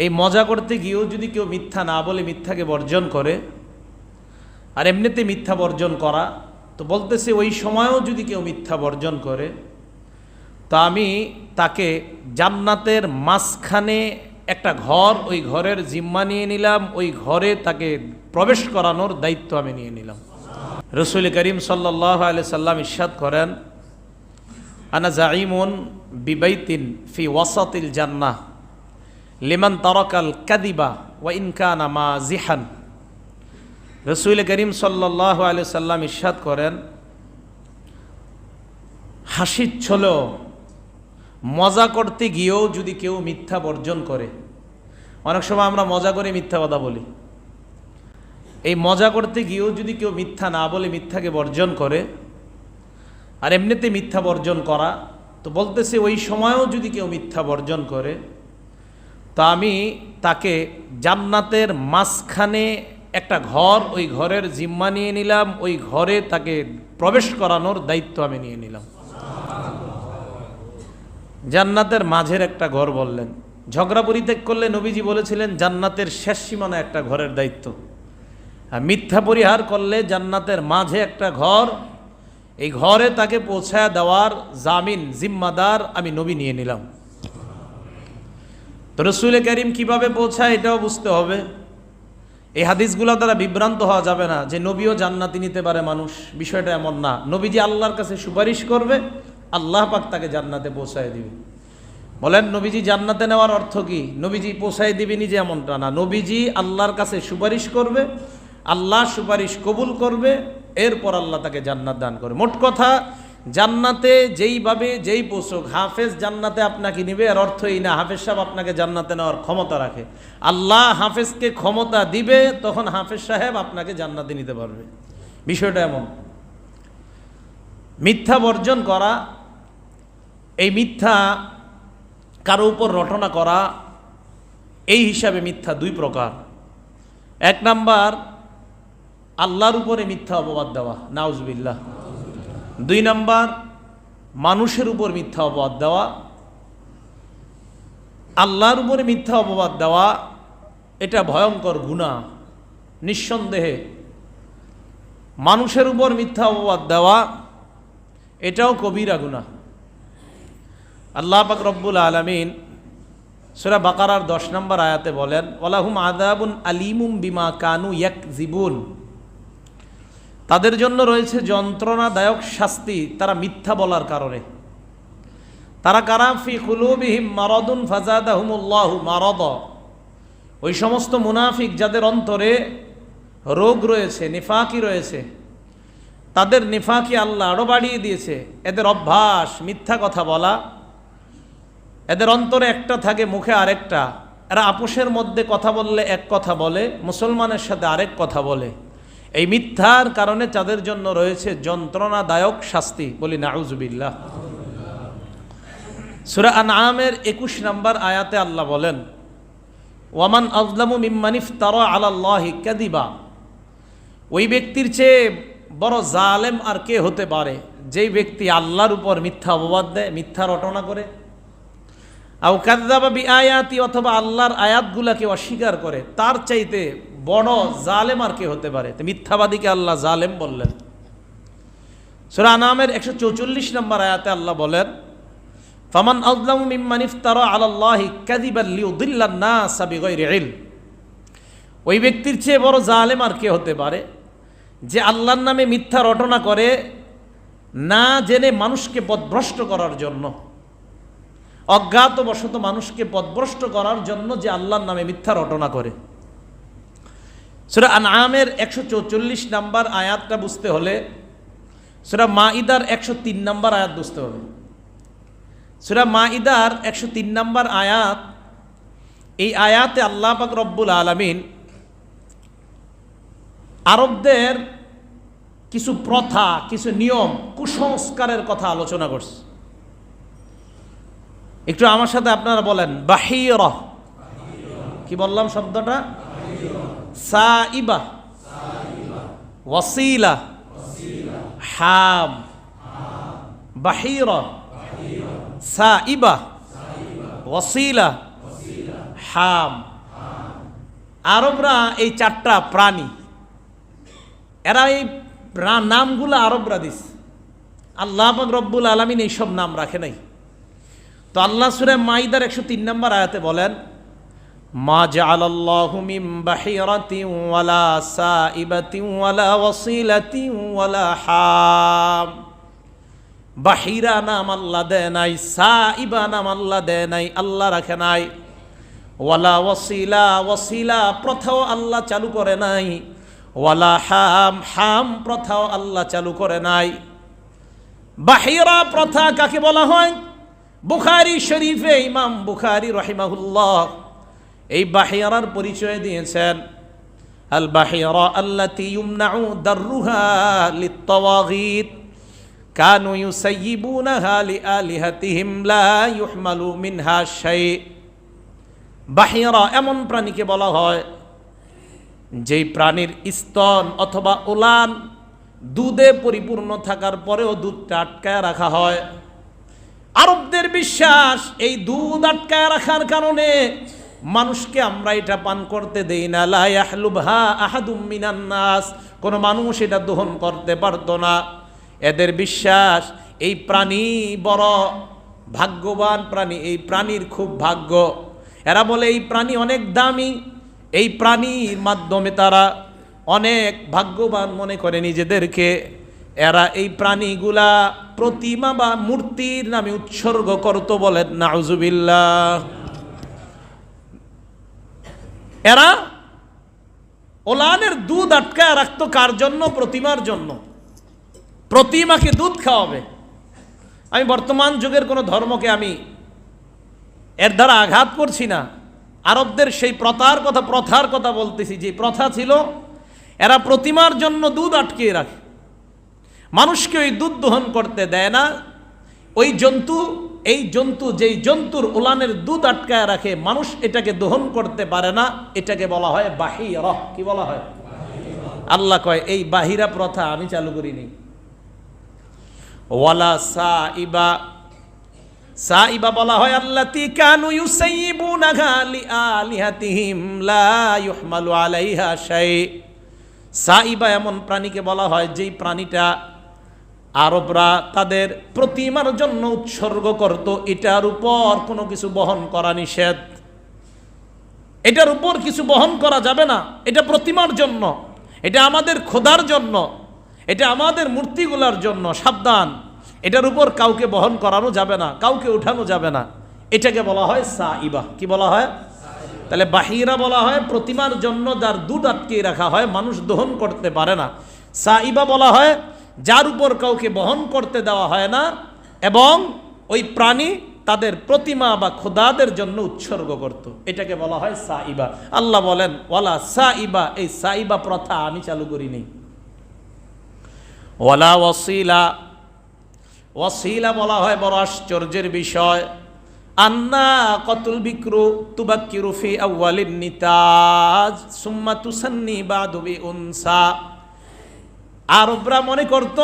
এই মজা করতে গিয়েও যদি কেউ মিথ্যা না বলে মিথ্যাকে বর্জন করে, আর এমনিতে মিথ্যা বর্জন করা, তো বলতেছে ওই সময়ও যদি কেউ মিথ্যা বর্জন করে তো আমি তাকে জান্নাতের মাঝখানে একটা ঘর, ওই ঘরের জিম্মা নিয়ে নিলাম, ওই ঘরে তাকে প্রবেশ করানোর দায়িত্ব আমি নিয়ে নিলাম। রাসূল করিম সাল্লাল্লাহু আলাইহি সাল্লাম ইরশাদ করেন, আনা জাইমুন বিবাইতিন ফি ওয়াসাতিল জান্নাহ লিমান তারাকাল কাযিবা ওয়া ইন কানা মাযিহান। রাসূল করিম সাল্লাল্লাহু আলাইহি সাল্লাম ইরশাদ করেন, হাসির ছলে মজা করতে গিয়েও যদি কেউ মিথ্যা বর্জন করে, অনেক সময় আমরা মজা করে মিথ্যা কথা বলি, এই মজা করতে গিয়েও যদি কেউ মিথ্যা না বলে মিথ্যাকে বর্জন করে, আর এমনিতে মিথ্যা বর্জন করা, তো বলতেছে ওই সময়ও যদি কেউ মিথ্যা বর্জন করে তো আমি তাকে জান্নাতের মাঝখানে একটা ঘর, ওই ঘরের জিম্মা নিয়ে নিলাম, ওই ঘরে তাকে প্রবেশ করানোর দায়িত্ব আমি নিয়ে নিলাম। জান্নাতের মাঝের একটা ঘর বললেন। ঝগড়া পরিত্যাগ করলে নবীজি বলেছিলেন জান্নাতের শেষ সীমানা একটা ঘরের দায়িত্ব, আর মিথ্যা পরিহার করলে জান্নাতের মাঝে একটা ঘর, এই ঘরে তাকে পৌঁছায় দেওয়ার জামিন, জিম্মাদার আমি নবী নিয়ে নিলাম। তো রাসূল করিম কিভাবে পৌঁছায় এটাও বুঝতে হবে। এই হাদিসগুলো দ্বারা বিভ্রান্ত হওয়া যাবে না যে নবীও জান্নাতি নিতে পারে মানুষ, বিষয়টা এমন না। নবীজি আল্লাহর কাছে সুপারিশ করবে, আল্লাহ পাক তাকে জান্নাতে পৌঁছায় দিবে। বলেন নবীজি জান্নাতে নেওয়ার অর্থ কি? নবীজি পৌঁছায় দিবে নিজে এমনটা না, নবীজি আল্লাহর কাছে সুপারিশ করবে, আল্লাহ সুপারিশ কবুল করবে, এরপর আল্লাহ তাকে জান্নাত দান করবে। মোট কথা, জান্নাতে যেইভাবে যেই পৌঁছক, হাফেজ জান্নাতে আপনাকে নিবে এর অর্থ এই না হাফেজ সাহেব আপনাকে জান্নাতে নেওয়ার ক্ষমতা রাখে। আল্লাহ হাফেজকে ক্ষমতা দিবে, তখন হাফেজ সাহেব আপনাকে জান্নাতে নিতে পারবে। বিষয়টা এমন। মিথ্যা বর্জন করা, এই মিথ্যা কারো উপর রটনা করা, এই হিসাবে মিথ্যা দুই প্রকার। এক নাম্বার, আল্লাহর উপরে মিথ্যা অপবাদ দেওয়া, নাউজুবিল্লাহ। দুই নাম্বার, মানুষের উপর মিথ্যা অপবাদ দেওয়া। আল্লাহর উপরে মিথ্যা অপবাদ দেওয়া এটা ভয়ঙ্কর গুনাহ নিঃসন্দেহে। মানুষের উপর মিথ্যা অপবাদ দেওয়া এটাও কবিরা গুনাহ। আল্লাহ পাক রব্বুল আলামিন সূরা বাকারার 10 নম্বর আয়াতে বলেন, ওয়ালাহুম আযাবুন আলীমুম বিমা কানু ইয়াকযিবুন, তাদের জন্য রয়েছে যন্ত্রণাদায়ক শাস্তি তারা মিথ্যা বলার কারণে। তারা কারা? ফি কুলুবিহিম মারাদুন ফাযাদাহুমুল্লাহু মারাদা, ওই সমস্ত মুনাফিক যাদের অন্তরে রোগ রয়েছে, নিফাকি রয়েছে, তাদের নিফাকি আল্লাহ আরো বাড়িয়ে দিয়েছে। এদের অভ্যাস মিথ্যা কথা বলা, এদের অন্তরে একটা থাকে, মুখে আরেকটা। এরা আপোষের মধ্যে কথা বললে এক কথা বলে, মুসলমানের সাথে আরেক কথা বলে। এই মিথ্যার কারণে তাদের জন্য রয়েছে যন্ত্রণাদায়ক শাস্তি। বলি নাউজুবিল্লাহ। সূরা আনআমের 21 নম্বর আয়াতে আল্লাহ বলেন, ওয়ামান আযলামু মিম্মান ইফতারা আলাল্লাহি কাযিবা, ওই ব্যক্তির চেয়ে বড় জালেম আর কে হতে পারে যেই ব্যক্তি আল্লাহর উপর মিথ্যা অপবাদ দেয়, মিথ্যা রটনা করে। আও কাযযাবা বিআয়াতি, অথবা আল্লাহর আয়াতগুলোকে অস্বীকার করে, তার চাইতে বড় জালেম আর কে হতে পারে? তো মিথ্যাবাদীকে আল্লাহ জালেম বললেন। সূরা আনআমের 144 নম্বর আয়াতে আল্লাহ বলেন, ফামান আযলামু মিম্মান ইফতারা আলাল্লাহি কাযিবান লিইউদিল্লান নাস বিগাইরি ইলম, ওই ব্যক্তির চেয়ে বড় জালেম আর কে হতে পারে যে আল্লাহর নামে মিথ্যা রটনা করে না জেনে মানুষকে পথভ্রষ্ট করার জন্য, অজ্ঞাতবশত মানুষকে পথভ্রষ্ট করার জন্য যে আল্লাহর নামে মিথ্যা রটনা করে। সূরা আনআমের 144 নম্বর আয়াতটা বুঝতে হলে সূরা মাইদার 103 নম্বর আয়াত বুঝতে হবে। সূরা মাইদার 103 নম্বর আয়াত, এই আয়াতে আল্লাহ পাক রব্বুল আলামিন আরবদের কিছু প্রথা, কিছু নিয়ম, কুসংস্কারের কথা আলোচনা করছে। একটু আমার সাথে আপনারা বলেন, বাহিরা। কি বললাম শব্দটা? সাইবা, ওয়াসিলা, হাম। বাহিরা, সাইবা, ওয়াসিলা, হাম। আরবরা এই চারটা প্রাণী, এরা এই নামগুলো আরবরা দিস, আল্লাহ পাক রব্বুল আলামিন এইসব নাম রাখে নাই। তো আল্লাহ সূরা মাইদার 103 নম্বর আয়াতে বলেন, মা জাআলাল্লাহু মিন বাহিরাতিন ওয়ালা সাইবাতিন ওয়ালা ওয়াসিলাতিন ওয়ালা হাম। বাহিরা নাম আল্লাহ দেয় নাই, সাইবা নাম আল্লাহ দেয় নাই, আল্লাহ রাখে নাই। ওয়ালা ওয়াসিলা, ওয়াসিলা প্রথাও আল্লাহ চালু করে নাই। ওয়ালা হাম, হাম প্রথাও আল্লাহ চালু করে নাই। বাহিরা প্রথা কাকে বলা হয়? বুখারী শরীফে ইমাম বুখারী রাহিমাহুল্লাহ এই বাহিরার পরিচয় দিয়েছেন, আল বাহিরা আল্লাতী ইউমনাউ দাররুহা লিত-তাওয়াগীত কানু ইউসাইয়িবুনাহা লিআলিহাতিহিম লা ইউহমালু মিনহা শাই। বাহিরা এমন প্রাণীকে বলা হয় যেই প্রাণীর স্তন অথবা ওলান দুধে পরিপূর্ণ থাকার পরেও দুধটা আটকায় রাখা হয়। আরবদের বিশ্বাস, এই দুধ আটকায় রাখার কারণে মানুষকে আমরা এটা পান করতে দেই না। লা ইয়াহলুবহা আহাদুম মিনান নাস, কোনো মানুষ এটা দহন করতে পারতো না। এদের বিশ্বাস এই প্রাণী বড় ভাগ্যবান প্রাণী, এই প্রাণীর খুব ভাগ্য। এরা বলে এই প্রাণী অনেক দামি, এই প্রাণীর মাধ্যমে তারা অনেক ভাগ্যবান মনে করে নিজেদেরকে। এরা এই প্রাণীগুলা প্রতিমা বা মূর্তির নামে উৎসর্গ করত, বলেন নাউজুবিল্লাহ। এরা ওলানের দুধ আটকায় রাখতো কার জন্য? প্রতিমার জন্য। প্রতিমাকে দুধ খাওয়াবে। আমি বর্তমান যুগের কোনো ধর্মকে আমি এর দ্বারা আঘাত করছি না, আরবদের সেই প্রথার কথা বলতেছি। যে প্রথা ছিল, এরা প্রতিমার জন্য দুধ আটকিয়ে রাখে, মানুষকে ওই দুধ দহন করতে দেয় না। ওই জন্তু যেই জন্তুর ওলানের দুধ আটকায় রাখে, মানুষ এটাকে দহন করতে পারে না, এটাকে বলা হয় বাহিরা। কি বলা হয়? আল্লাহ কয় এই বাহিরা প্রথা আমি চালু করিনি। ওয়ালা সাইবা, সাইবা বলা হয় আল্লাতী কানু ইউসাইয়িবুনাহা লিআলিহাতিহিম লা ইউহমালু আলাইহা শাই। সাইবা এমন প্রাণীকে বলা হয় যেই প্রাণীটা আরবরা তাদের প্রতিমার জন্য উৎসর্গ করত। এটার উপর কোনো কিছু বহন করা নিষেধ, এটার উপর কিছু বহন করা যাবে না। এটা প্রতিমার জন্য, এটা আমাদের খোদার জন্য, এটা আমাদের মূর্তিগুলার জন্য, সাবধান। এটার উপর কাউকে বহন করানো যাবে না, কাউকে উঠানো যাবে না। এটাকে বলা হয় সাইবা। কি বলা হয়? তাহলে বাহিরা বলা হয় প্রতিমার জন্য যার দুধ আটকিয়ে রাখা হয়, মানুষ দহন করতে পারে না। সাইবা বলা হয় যার উপর কাউকে বহন করতে দেওয়া হয় না এবং ওই প্রাণী তাদের প্রতিমা বা খোদাদের জন্য উৎসর্গ করত, এটাকে বলা হয় সাইবা। আল্লাহ বলেন ওয়ালা সাইবা, এই সাইবা প্রথা আমি চালু করিনি। ওয়ালা ওয়াসিলা, ওয়াসিলা বলা হয় বড় আশ্চর্যের বিষয়। আন্না কতুল বিক্রু তুবাক্কিরু ফি আউয়ালিন নিতাজ সুম্মা তুসান্নি বাদু বিউনসা। আরবরা মনে করত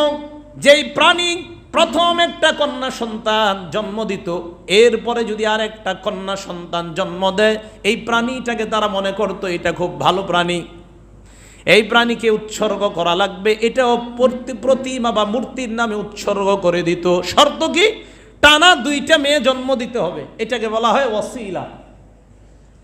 যেই প্রাণী প্রথম একটা কন্যা সন্তান জন্ম দিত, এরপরে যদি আর একটা কন্যা সন্তান জন্ম দেয়, এই প্রাণীটাকে তারা মনে করত এটা খুব ভালো প্রাণী, এই প্রাণীকে উৎসর্গ করা লাগবে। এটাও প্রতিমা বা মূর্তির নামে উৎসর্গ করে দিত। শর্ত কি? টানা 2টা মেয়ে জন্ম দিতে হবে। এটাকে বলা হয় ওয়াসিলা।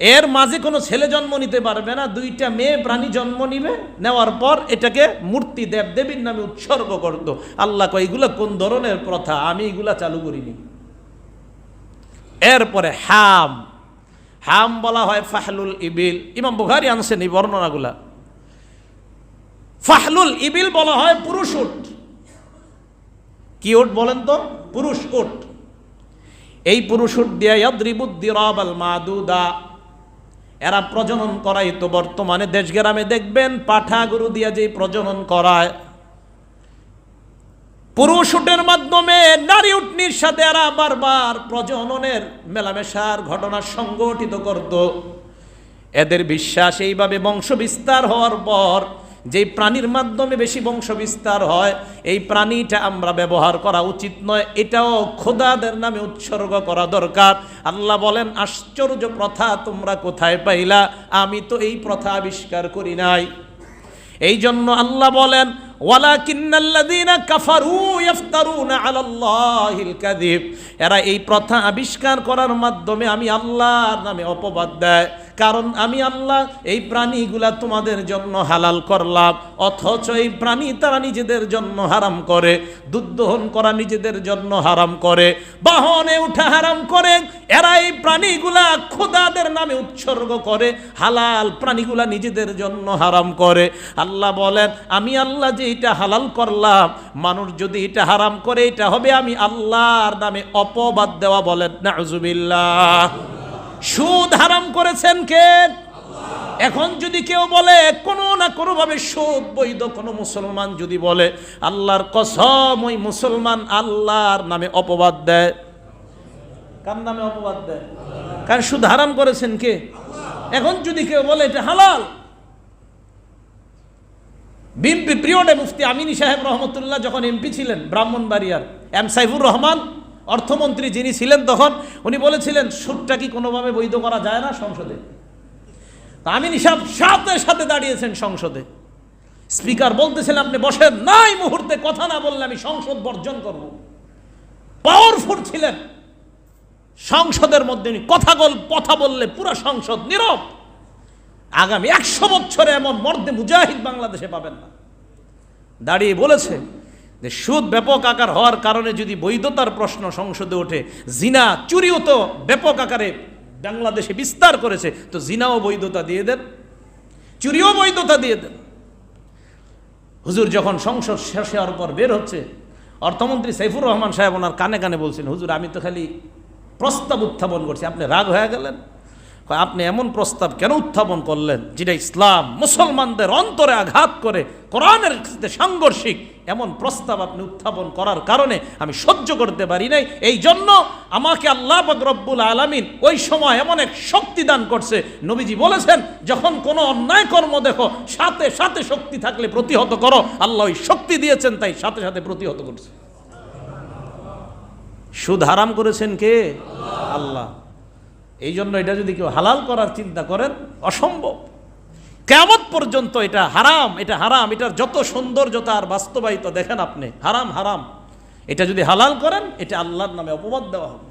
এর মাঝে কোনো ছেলে জন্ম নিতে পারবে না, 2টা মেয়ে প্রাণী জন্ম নিবে, নেওয়ার পর এটাকে মূর্তি দেবদেবীর নামে উৎসর্গ করত। আল্লাহ কয় এগুলো কোন ধরনের প্রথা? আমি এগুলা চালু করিনি। এরপরে হাম, হাম বলা হয় ফাহলুল ইবিল। ইমাম বুখারী আনছেন এই বর্ণনাগুলা। ফাহলুল ইবিল বলা হয় পুরুষ উট। কি উট বলেন তো? পুরুষ উট। এই পুরুষ উট দিয়ে ইয়াদরিবুদ-দিরাবাল মাদুদা, এরা প্রজনন করায়। তো বর্তমানে দেশ গ্রামে দেখবেন পাঠা গরু দিয়ে যে প্রজনন করায়, পুরুষ উটের মাধ্যমে নারী উটনির সাথে এরা বারবার প্রজননের মেলামেশার ঘটনা সংঘটিত করত। এদের বিশ্বাস এইভাবে বংশ বিস্তার হওয়ার পর যেই প্রাণীর মাধ্যমে বেশি বংশ বিস্তার হয় এই প্রাণীটা আমরা ব্যবহার করা উচিত নয়, এটাও খোদাদের নামে উৎসর্গ করা দরকার। আল্লাহ বলেন, আশ্চর্য প্রথা তোমরা কোথায় পাইলা? আমি তো এই প্রথা আবিষ্কার করি নাই। এই জন্য আল্লাহ বলেন, ওয়ালাকিন্নাল্লাযীনা কাফারু ইফতারুনা আলাল্লাহিল কাযিব, এরা এই প্রথা আবিষ্কার করার মাধ্যমে আমি আল্লাহর নামে অপবাদ দেয়। কারণ আমি আল্লাহ এই প্রাণীগুলা তোমাদের জন্য হালাল করলাম, অথচ এই প্রাণী তারা নিজেদের জন্য হারাম করে। দুধ দহন করা নিজেদের জন্য হারাম করে, বাহনে উঠা হারাম করে। এরা এই প্রাণীগুলা খোদাদের নামে উৎসর্গ করে, হালাল প্রাণীগুলা নিজেদের জন্য হারাম করে। আল্লাহ বলেন, আমি আল্লাহ যে এটা হালাল করলাম, মানুষ যদি এটা হারাম করে, এটা হবে আমি আল্লাহর নামে অপবাদ দেওয়া। বলেন নাউজুবিল্লাহ। সুদ হারাম করেছেন কে? এখন যদি কেউ বলে কোনো না কোনোভাবে সুদ বৈধ, কোনো মুসলমান যদি বলে, আল্লাহর কসম ওই মুসলমান আল্লাহর নামে অপবাদ দেয়। কার নামে অপবাদ দেয়? কারণ সুদ হারাম করেছেন কে? এখন যদি কেউ বলে এটা হালাল, বিএনপি পিরিয়ডে মুফতি আমিনী সাহেব রহমতুল্লাহ যখন এমপি ছিলেন ব্রাহ্মণবাড়িয়ার, এম সাইফুর রহমান অর্থমন্ত্রী যিনি ছিলেন তখন, উনি বলেছিলেন সুদটা কি কোনোভাবে বৈধ করা যায় না সংসদে? আমিনী সাহেব সাথে সাথে দাঁড়িয়েছেন সংসদে। স্পিকার বলতেছিলেন আপনি বসেন, নাই মুহূর্তে কথা না বললে আমি সংসদ বর্জন করব। পাওয়ারফুল ছিলেন সংসদের মধ্যে, উনি কথা বললে পুরো সংসদ নীরব। আগামী 100 বছরে এমন মর্দে মুজাহিদ বাংলাদেশে পাবেন না। দাঁড়িয়ে বলেছে যে সুদ ব্যাপক আকার হওয়ার কারণে যদি বৈধতার প্রশ্ন সংসদে ওঠে, জিনা চুরিও তো ব্যাপক আকারে বাংলাদেশে বিস্তার করেছে, তো জিনাও বৈধতা দিয়ে দেন, চুরিও বৈধতা দিয়ে দেন। হুজুর যখন সংসদ শেষ হওয়ার পর বের হচ্ছে, অর্থমন্ত্রী সাইফুর রহমান সাহেব ওনার কানে কানে বলছেন, হুজুর আমি তো খালি প্রস্তাব উত্থাপন করছি, আপনি রাগ হয়ে গেলেন। আপনি এমন প্রস্তাব কেন উত্থাপন করলেন যেটা ইসলাম মুসলমানদের অন্তরে আঘাত করে, কোরআনের সাথে সাংঘর্ষিক? এমন প্রস্তাব আপনি উত্থাপন করার কারণে আমি সহ্য করতে পারি নাই। এই জন্য আমাকে আল্লাহ পাক রব্বুল আলামিন ওই সময় এমন এক শক্তি দান করছে। নবীজি বলেছেন, যখন কোনো অন্যায় কর্ম দেখো, সাথে সাথে শক্তি থাকলে প্রতিহত করো। আল্লাহ ওই শক্তি দিয়েছেন, তাই সাথে সাথে প্রতিহত করছে। সুদ হারাম করেছেন কে? আল্লাহ। এই জন্য এটা যদি কেউ হালাল করার চিন্তা করেন, অসম্ভব। কিয়ামত পর্যন্ত এটা হারাম, এটা হারাম। এটার যত সৌন্দর্যতা আর বাস্তবায়িত দেখেন আপনি, হারাম হারাম। এটা যদি হালাল করেন, এটা আল্লাহর নামে অপবাদ দেওয়া হবে।